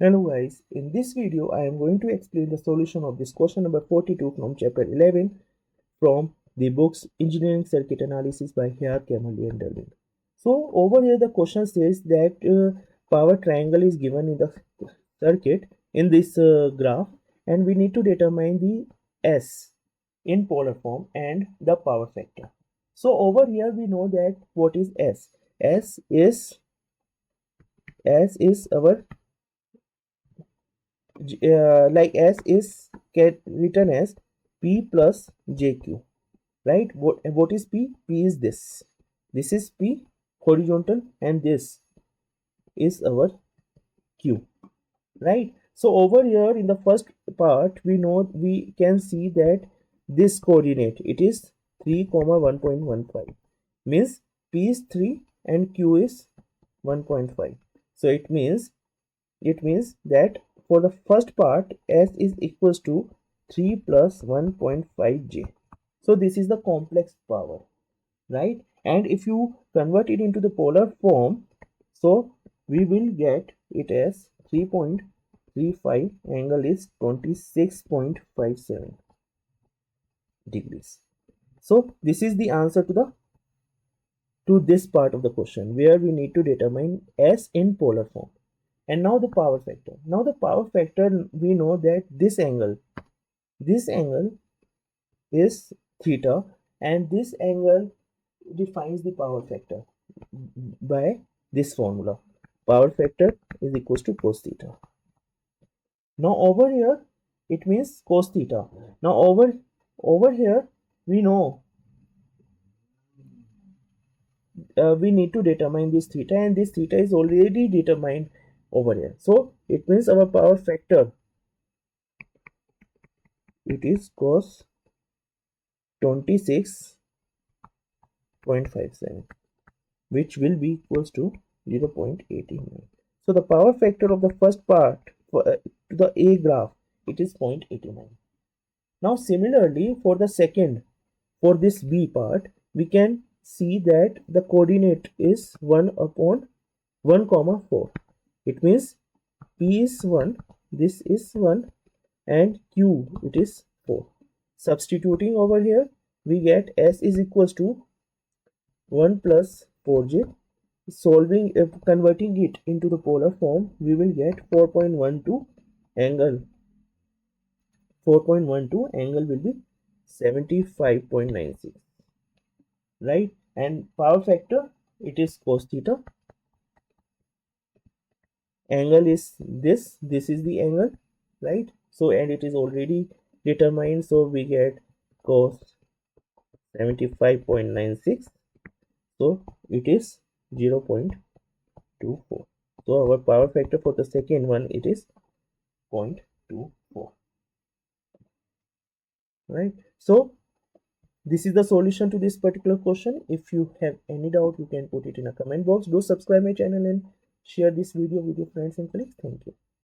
Hello guys, in this video I am going to explain the solution of this question number 42 from chapter 11 from the books Engineering Circuit Analysis by Hayt, Kemmerly and Delving. So over here the question says that power triangle is given in the circuit in this graph, and we need to determine the S in polar form and the power factor. So over here we know that what is S. S is our like S is written as P plus JQ, right? What is P? P is this is P horizontal, and this is our Q, right? So over here in the first part we can see that this coordinate, it is 3 comma 1.15, means P is 3 and Q is 1.5. So it means that for the first part S is equals to 3 plus 1.5 J. So this is the complex power, right? And if you convert it into the polar form, so we will get it as 3.35, angle is 26.57 degrees. So this is the answer to this part of the question, where we need to determine S in polar form. And now the power factor. Now the power factor, we know that this angle is theta, and this angle defines the power factor by this formula. Power factor is equals to cos theta. Now over here it means cos theta. Now over here we know we need to determine this theta, and this theta is already determined over here. So it means our power factor, it is cos 26.57, which will be equals to 0.89. So the power factor of the first part for the A graph, it is 0.89. Now similarly for the second, for this B part, we can see that the coordinate is 1 upon 1 comma 4. It means P is 1, this is 1, and Q, it is 4. Substituting over here, we get S is equals to 1 plus 4J. Solving, converting it into the polar form, we will get 4.12 angle. 4.12 angle will be 75.96, right? And power factor, it is cos theta. Angle is this is the angle, right? So and it is already determined, so we get cos 75.96, so it is 0.24. So our power factor for the second one, it is 0.24, right? So this is the solution to this particular question. If you have any doubt, you can put it in a comment box. Do subscribe my channel and share this video with your friends and colleagues. Thank you.